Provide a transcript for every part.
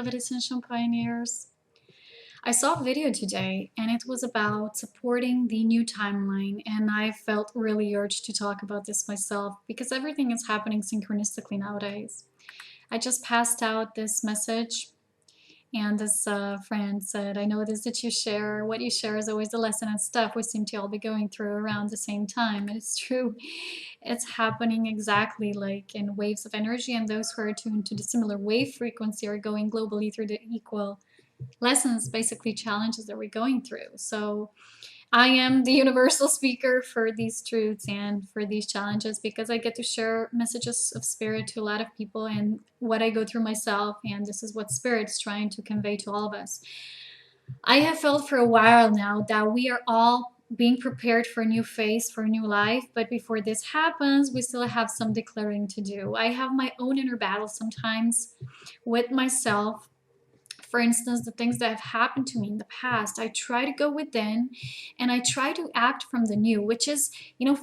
beloved Ascension pioneers. I saw a video today and it was about supporting the new timeline, and I felt really urged to talk about this myself because everything is happening synchronistically nowadays. I just passed out this message, and this friend said, I noticed that you share, what you share is always the lesson and stuff we seem to all be going through around the same time. And it's true. It's happening exactly like in waves of energy, and those who are attuned to the similar wave frequency are going globally through the equal lessons, basically challenges that we're going through. So I am the universal speaker for these truths and for these challenges because I get to share messages of spirit to a lot of people and what I go through myself, and this is what spirit's trying to convey to all of us. I have felt for a while now that we are all being prepared for a new phase, for a new life, but before this happens, we still have some declaring to do. I have my own inner battle sometimes with myself. For instance, the things that have happened to me in the past, I try to go within and I try to act from the new, which is,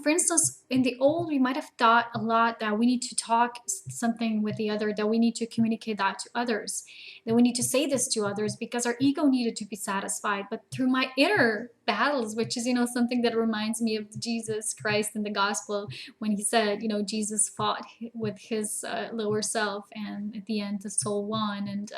for instance, in the old, we might have thought a lot that we need to talk something with the other, that we need to communicate that to others, that we need to say this to others because our ego needed to be satisfied. But through my inner battles, which is, something that reminds me of Jesus Christ in the gospel when he said, Jesus fought with his lower self, and at the end, the soul won. And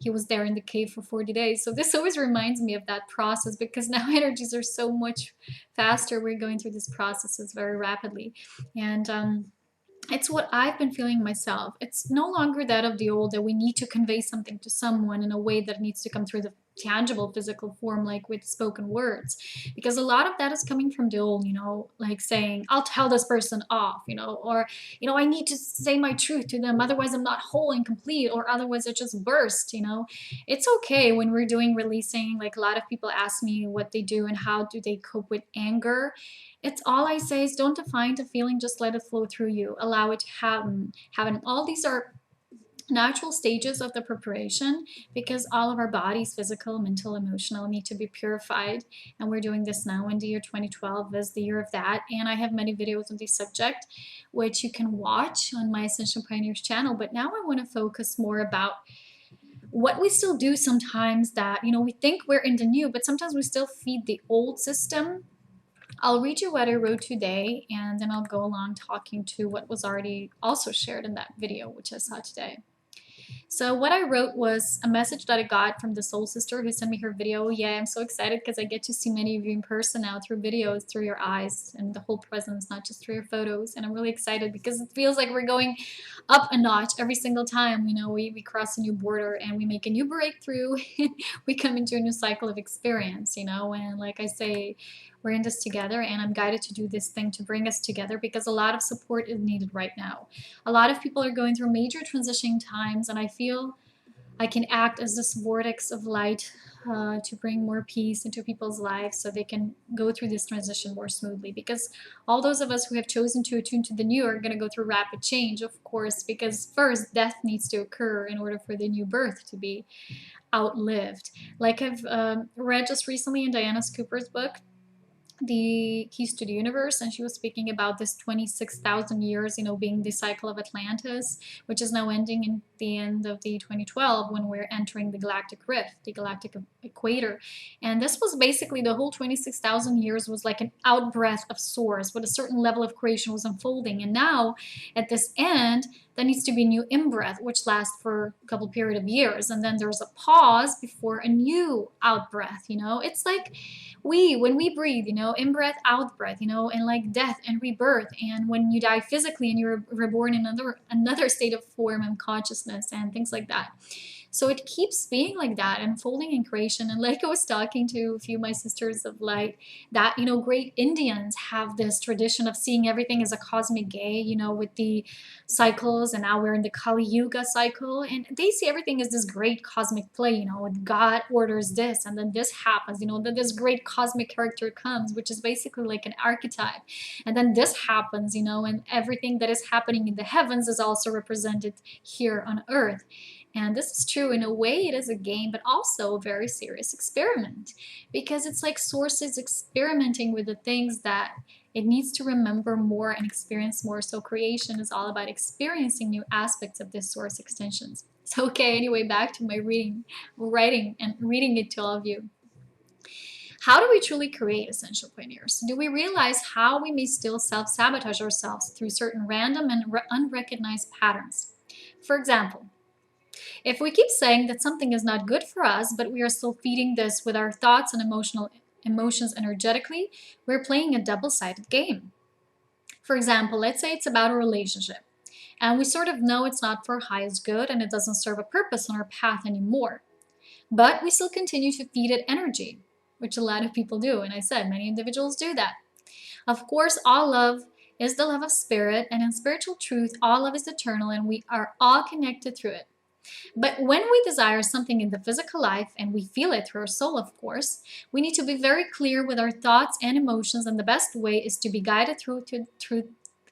he was there in the cave for 40 days. So this always reminds me of that process because now energies are so much faster. We're going through these processes very rapidly. And it's what I've been feeling myself. It's no longer that of the old that we need to convey something to someone in a way that needs to come through the tangible physical form, like with spoken words, because a lot of that is coming from the old, like saying, I'll tell this person off, or, I need to say my truth to them, otherwise I'm not whole and complete, or otherwise I just burst. It's okay when we're doing releasing. Like a lot of people ask me what they do and how do they cope with anger. It's all I say is don't define the feeling, just let it flow through you. Allow it to happen. All these are natural stages of the preparation because all of our bodies, physical, mental, emotional, need to be purified. And we're doing this now, in the year 2012 is the year of that. And I have many videos on this subject, which you can watch on my Ascension Pioneers channel. But now I want to focus more about what we still do sometimes, that, we think we're in the new, but sometimes we still feed the old system. I'll read you what I wrote today, and then I'll go along talking to what was already also shared in that video, which I saw today. So what I wrote was a message that I got from the soul sister who sent me her video. Yeah, I'm so excited because I get to see many of you in person now through videos, through your eyes and the whole presence, not just through your photos. And I'm really excited because it feels like we're going up a notch every single time. We cross a new border and we make a new breakthrough. We come into a new cycle of experience, and like I say, we're in this together, and I'm guided to do this thing to bring us together because a lot of support is needed right now. A lot of people are going through major transitioning times, and I feel I can act as this vortex of light to bring more peace into people's lives so they can go through this transition more smoothly. Because all those of us who have chosen to attune to the new are going to go through rapid change, of course, because first death needs to occur in order for the new birth to be outlived. Like I've read just recently in Diana Cooper's book, the Keys to the Universe, and she was speaking about this 26,000 years, being the cycle of Atlantis, which is now ending in the end of the 2012 when we're entering the galactic rift, the galactic equator. And this was basically the whole 26,000 years was like an outbreath of source, with a certain level of creation was unfolding. And now at this end, there needs to be a new in-breath, which lasts for a couple period of years. And then there's a pause before a new out-breath, It's like when we breathe, in-breath, out-breath, and like death and rebirth. And when you die physically and you're reborn in another state of form and consciousness and things like that. So it keeps being like that, unfolding in creation. And like I was talking to a few of my sisters of light, that, great Indians have this tradition of seeing everything as a cosmic gay, with the cycles. And now we're in the Kali Yuga cycle. And they see everything as this great cosmic play, with God orders this, and then this happens, then this great cosmic character comes, which is basically like an archetype. And then this happens, and everything that is happening in the heavens is also represented here on earth. And this is true in a way. It is a game, but also a very serious experiment, because it's like source is experimenting with the things that it needs to remember more and experience more. So creation is all about experiencing new aspects of this source extensions. So, okay, anyway, back to my writing, and reading it to all of you. How do we truly create essential pioneers? Do we realize how we may still self sabotage ourselves through certain random and unrecognized patterns? For example, if we keep saying that something is not good for us, but we are still feeding this with our thoughts and emotions energetically, we're playing a double-sided game. For example, let's say it's about a relationship, and we sort of know it's not for our highest good and it doesn't serve a purpose on our path anymore. But we still continue to feed it energy, which a lot of people do. And I said many individuals do that. Of course, all love is the love of spirit, and in spiritual truth, all love is eternal, and we are all connected through it. But when we desire something in the physical life, and we feel it through our soul, of course, we need to be very clear with our thoughts and emotions, and the best way is to be guided through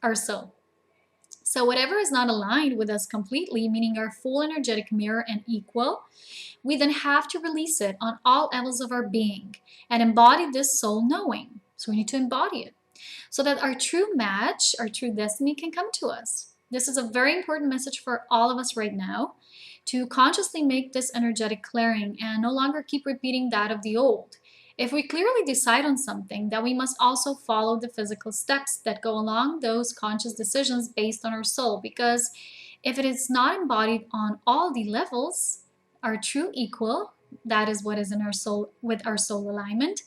our soul. So whatever is not aligned with us completely, meaning our full energetic mirror and equal, we then have to release it on all levels of our being and embody this soul knowing. So we need to embody it so that our true match, our true destiny can come to us. This is a very important message for all of us right now, to consciously make this energetic clearing and no longer keep repeating that of the old. If we clearly decide on something, then we must also follow the physical steps that go along those conscious decisions based on our soul, because if it is not embodied on all the levels, our true equal, that is what is in our soul, with our soul alignment,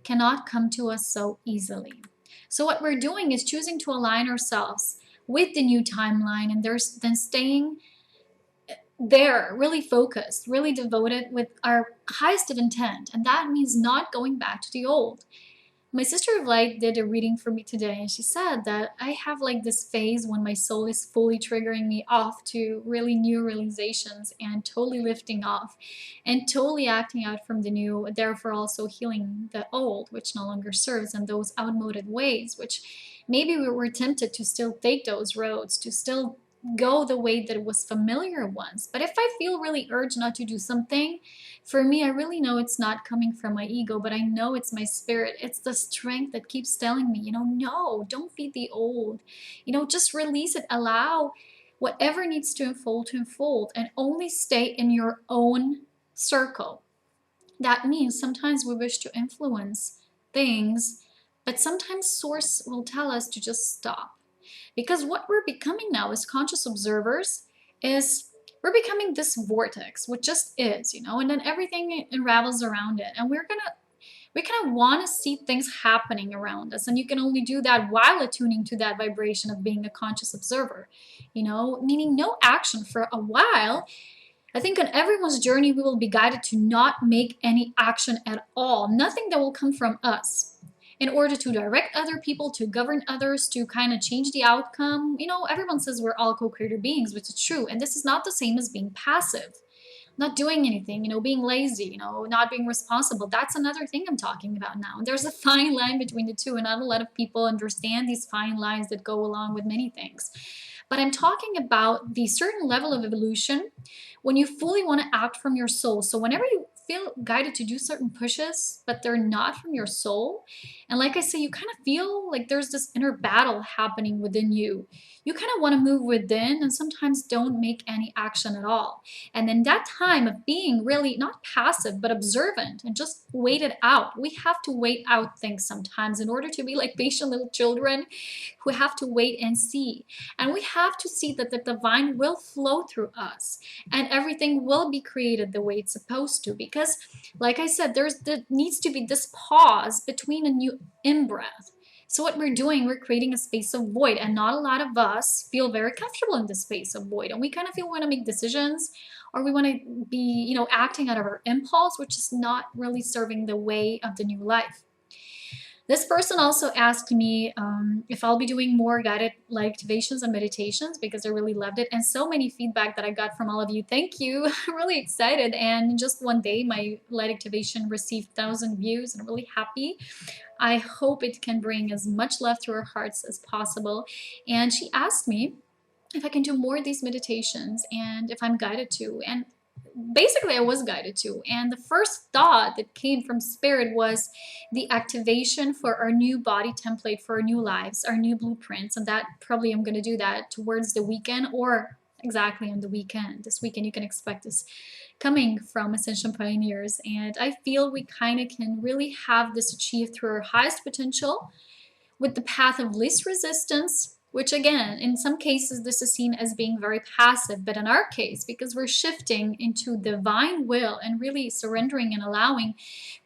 cannot come to us so easily. So what we're doing is choosing to align ourselves with the new timeline, and there's then staying there, really focused, really devoted with our highest of intent. And that means not going back to the old. My sister of light did a reading for me today, and she said that I have like this phase when my soul is fully triggering me off to really new realizations and totally lifting off and totally acting out from the new, therefore also healing the old, which no longer serves, and those outmoded ways, which maybe we were tempted to still take those roads, to still go the way that was familiar once. But if I feel really urged not to do something, for me, I really know it's not coming from my ego, but I know it's my spirit. It's the strength that keeps telling me, no, don't feed the old. Just release it. Allow whatever needs to unfold, and only stay in your own circle. That means sometimes we wish to influence things, but sometimes Source will tell us to just stop. Because what we're becoming now as conscious observers is we're becoming this vortex, which just is, and then everything unravels around it. And we kind of want to see things happening around us. And you can only do that while attuning to that vibration of being a conscious observer, meaning no action for a while. I think on everyone's journey, we will be guided to not make any action at all, nothing that will come from us, in order to direct other people, to govern others, to kind of change the outcome. Everyone says we're all co-creator beings, which is true. And this is not the same as being passive, not doing anything, being lazy, not being responsible. That's another thing I'm talking about now. And there's a fine line between the two, and not a lot of people understand these fine lines that go along with many things. But I'm talking about the certain level of evolution when you fully want to act from your soul. So whenever you feel guided to do certain pushes, but they're not from your soul, and like I say, you kind of feel like there's this inner battle happening within you. You kind of want to move within and sometimes don't make any action at all. And in that time of being really not passive, but observant and just wait it out. We have to wait out things sometimes in order to be like patient little children who have to wait and see. And we have to see that the divine will flow through us and everything will be created the way it's supposed to. Because, like I said, there needs to be this pause between a new in-breath. So what we're doing, we're creating a space of void, and not a lot of us feel very comfortable in this space of void. And we kind of feel we want to make decisions, or we want to be, acting out of our impulse, which is not really serving the way of the new life. This person also asked me if I'll be doing more guided light activations and meditations, because I really loved it. And so many feedback that I got from all of you. Thank you. I'm really excited. And just one day, my light activation received 1,000 views, and I'm really happy. I hope it can bring as much love to our hearts as possible. And she asked me if I can do more of these meditations and if I'm guided to. And basically I was guided to. And the first thought that came from spirit was the activation for our new body template for our new lives, our new blueprints. And that probably I'm going to do that towards the weekend or exactly on the weekend. This weekend, you can expect this coming from Ascension Pioneers. And I feel we kind of can really have this achieved through our highest potential with the path of least resistance, which again, in some cases, this is seen as being very passive. But in our case, because we're shifting into divine will and really surrendering and allowing,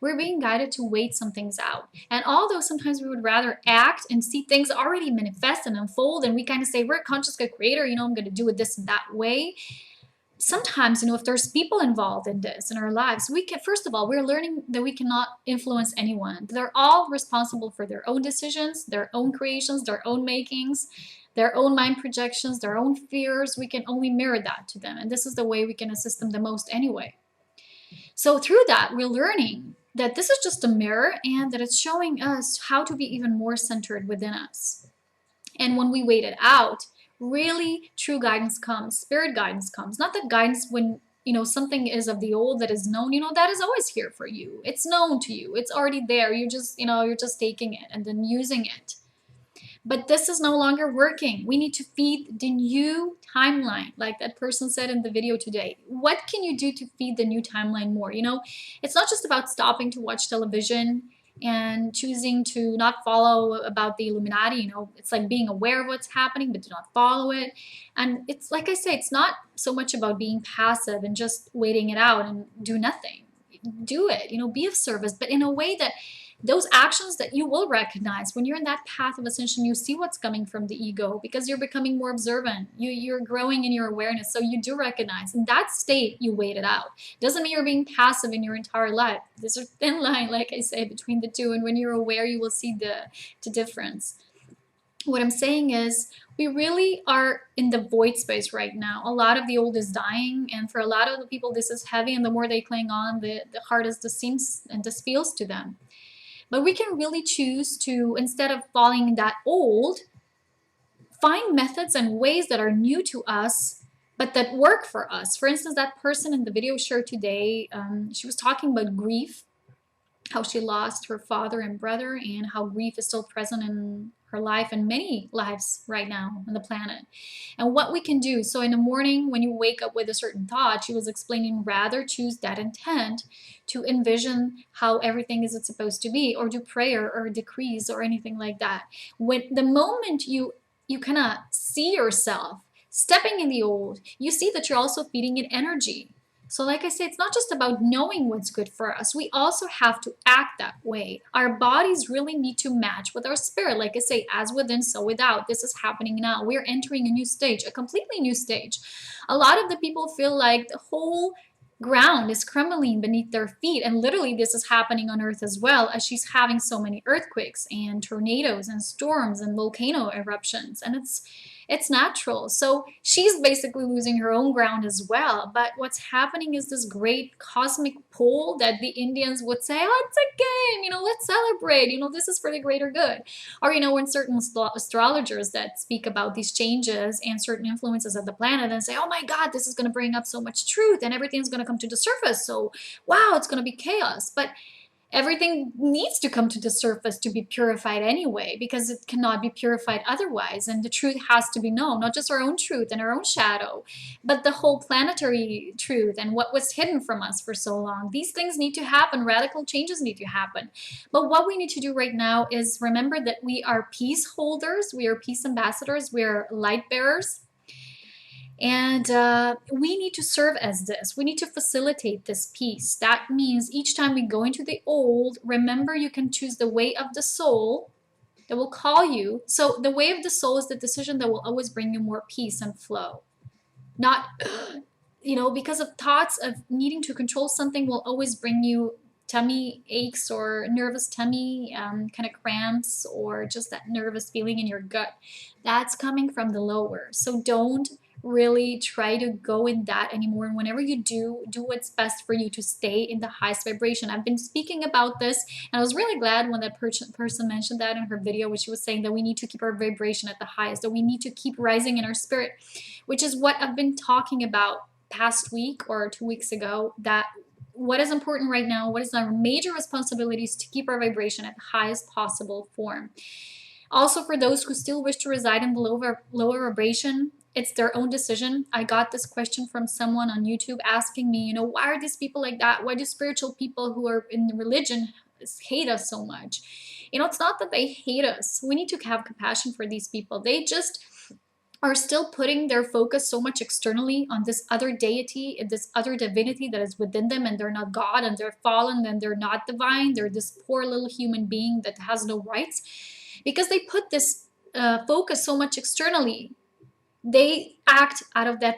we're being guided to wait some things out. And although sometimes we would rather act and see things already manifest and unfold, and we kind of say, we're a conscious creator, I'm going to do it this and that way, sometimes, if there's people involved in this in our lives, we can, first of all, we're learning that we cannot influence anyone. They're all responsible for their own decisions, their own creations, their own makings, their own mind projections, their own fears. We can only mirror that to them. And this is the way we can assist them the most anyway. So through that, we're learning that this is just a mirror and that it's showing us how to be even more centered within us. And when we wait it out, really true guidance comes, spirit guidance comes. Not that guidance when, something is of the old that is known, that is always here for you. It's known to you. It's already there. You're just taking it and then using it. But this is no longer working. We need to feed the new timeline, like that person said in the video today. What can you do to feed the new timeline more? It's not just about stopping to watch television and choosing to not follow about the Illuminati. It's like being aware of what's happening, but do not follow it. And it's like I say, it's not so much about being passive and just waiting it out and do nothing. Do it, be of service, but in a way that those actions that you will recognize when you're in that path of ascension, you see what's coming from the ego because you're becoming more observant. You're growing in your awareness, so you do recognize. In that state, you wait it out. Doesn't mean you're being passive in your entire life. There's a thin line, like I say, between the two, and when you're aware, you will see the difference. What I'm saying is, we really are in the void space right now. A lot of the old is dying, and for a lot of the people, this is heavy, and the more they cling on, the hardest this seems and this feels to them. But we can really choose to, instead of following that old, find methods and ways that are new to us, but that work for us. For instance, that person in the video shared today, she was talking about grief, how she lost her father and brother, and how grief is still present in her life and many lives right now on the planet. And what we can do. So in the morning, when you wake up with a certain thought, she was explaining, rather choose that intent to envision how everything is supposed to be, or do prayer or decrees or anything like that. When the moment you kind of see yourself stepping in the old, you see that you're also feeding it energy. So like I said, it's not just about knowing what's good for us. We also have to act that way. Our bodies really need to match with our spirit. Like I say, as within, so without. This is happening now. We're entering a new stage, a completely new stage. A lot of the people feel like the whole ground is crumbling beneath their feet. And literally this is happening on Earth as well, as she's having so many earthquakes and tornadoes and storms and volcano eruptions. And it's natural. So she's basically losing her own ground as well. But what's happening is this great cosmic pull that the Indians would say, oh, it's a game, let's celebrate, this is for the greater good. Or, when certain astrologers that speak about these changes and certain influences of the planet and say, oh my God, this is going to bring up so much truth and everything's going to come to the surface. So, wow, it's going to be chaos. But everything needs to come to the surface to be purified anyway, because it cannot be purified otherwise. And the truth has to be known, not just our own truth and our own shadow, but the whole planetary truth and what was hidden from us for so long. These things need to happen. Radical changes need to happen. But what we need to do right now is remember that we are peace holders. We are peace ambassadors. We are light bearers. And we need to serve as this. We need to facilitate this peace. That means each time we go into the old, remember you can choose the way of the soul that will call you. So the way of the soul is the decision that will always bring you more peace and flow. Not, because of thoughts of needing to control something will always bring you tummy aches or nervous tummy kind of cramps, or just that nervous feeling in your gut. That's coming from the lower. So don't really try to go in that anymore. And whenever you do what's best for you to stay in the highest vibration. I've been speaking about this, and I was really glad when that person mentioned that in her video, which she was saying that we need to keep our vibration at the highest, that we need to keep rising in our spirit, which is what I've been talking about past week or 2 weeks ago, that what is important right now, what is our major responsibilities to keep our vibration at the highest possible form. Also, for those who still wish to reside in the lower vibration, it's their own decision. I got this question from someone on YouTube asking me, why are these people like that? Why do spiritual people who are in religion hate us so much? It's not that they hate us. We need to have compassion for these people. They just are still putting their focus so much externally on this other deity, this other divinity that is within them, and they're not God, and they're fallen, and they're not divine. They're this poor little human being that has no rights, because they put this focus so much externally. They act out of that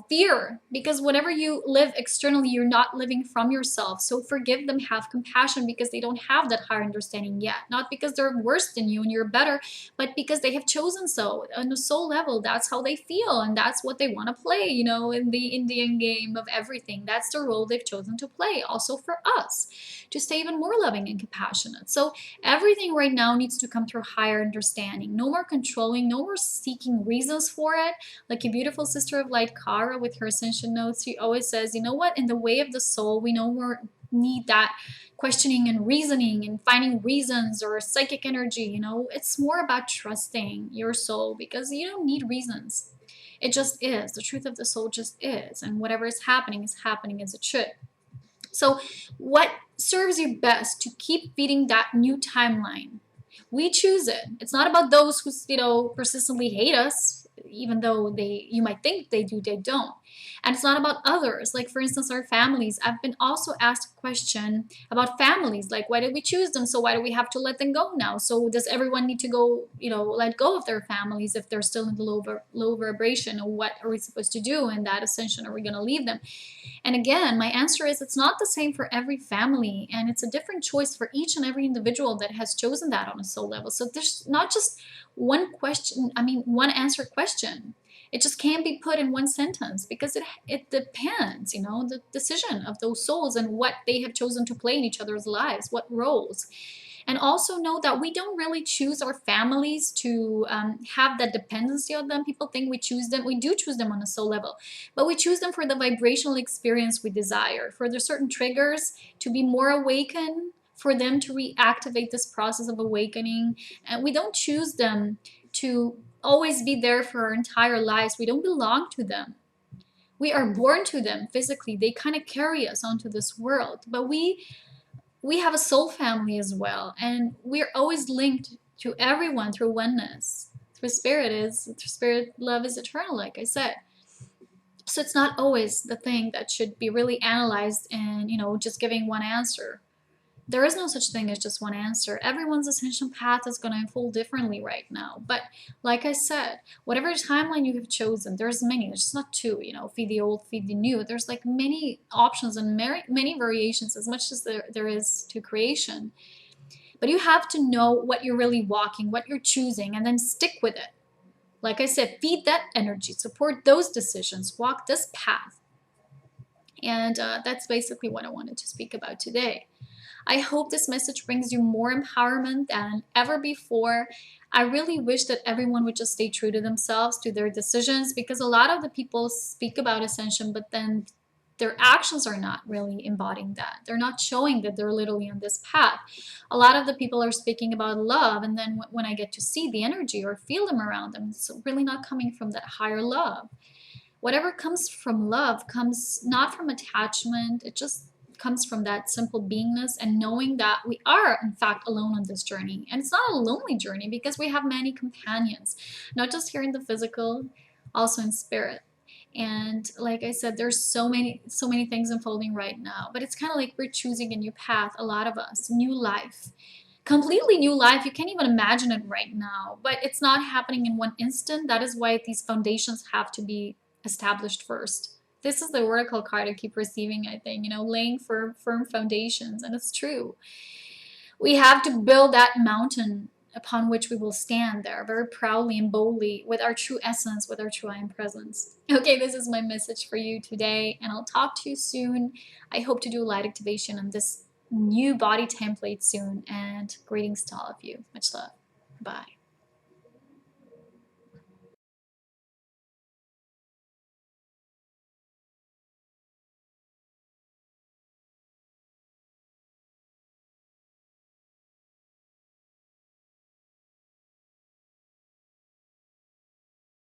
fear, because whenever you live externally, you're not living from yourself. So forgive them, have compassion, because they don't have that higher understanding yet, not because they're worse than you and you're better, but because they have chosen so on a soul level. That's how they feel, and that's what they want to play, in the Indian game of everything. That's the role they've chosen to play, also for us, to stay even more loving and compassionate. So everything right now needs to come through higher understanding. No more controlling, no more seeking reasons for it. Like a beautiful sister of light, Kara, with her Ascension notes, she always says, you know what, in the way of the soul, we no more need that questioning and reasoning and finding reasons or psychic energy. It's more about trusting your soul, because you don't need reasons. It just is. The truth of the soul just is. And whatever is happening as it should. So what serves you best to keep feeding that new timeline? We choose it. It's not about those who persistently hate us, even though you might think they do, they don't. And it's not about others. Like, for instance, our families. I've been also asked a question about families, like, why did we choose them? So why do we have to let them go now? So does everyone need to go, let go of their families if they're still in the low vibration? Or what are we supposed to do in that ascension? Are we going to leave them? And again, my answer is, it's not the same for every family, and it's a different choice for each and every individual that has chosen that on a soul level. So there's not just one answer question. It just can't be put in one sentence, because it depends, the decision of those souls and what they have chosen to play in each other's lives, what roles. And also know that we don't really choose our families to have that dependency on them. People think we choose them. We do choose them on a soul level, but we choose them for the vibrational experience we desire, for the certain triggers to be more awakened, for them to reactivate this process of awakening. And we don't choose them to always be there for our entire lives. We don't belong to them. We are born to them physically. They kind of carry us onto this world, but we have a soul family as well, and we're always linked to everyone through oneness. Through spirit love is eternal, like I said. So it's not always the thing that should be really analyzed and just giving one answer. There is no such thing as just one answer. Everyone's ascension path is going to unfold differently right now. But like I said, whatever timeline you have chosen, there's many. There's just not two, feed the old, feed the new. There's like many options and many variations, as much as there is to creation. But you have to know what you're really walking, what you're choosing, and then stick with it. Like I said, feed that energy, support those decisions, walk this path. And that's basically what I wanted to speak about today. I hope this message brings you more empowerment than ever before. I really wish that everyone would just stay true to themselves, to their decisions, because a lot of the people speak about ascension, but then their actions are not really embodying that. They're not showing that they're literally on this path. A lot of the people are speaking about love, and then when I get to see the energy or feel them around them, it's really not coming from that higher love. Whatever comes from love comes not from attachment. It just comes from that simple beingness and knowing that we are in fact alone on this journey. And it's not a lonely journey, because we have many companions, not just here in the physical, also in spirit. And like I said, there's so many things unfolding right now, but it's kind of like we're choosing a new path. A lot of us, new life, completely new life. You can't even imagine it right now, but it's not happening in one instant. That is why these foundations have to be established first. This is the oracle card I keep receiving, I think, laying for firm foundations. And it's true. We have to build that mountain upon which we will stand there very proudly and boldly with our true essence, with our true I am presence. Okay, this is my message for you today, and I'll talk to you soon. I hope to do light activation on this new body template soon, and greetings to all of you. Much love. Bye.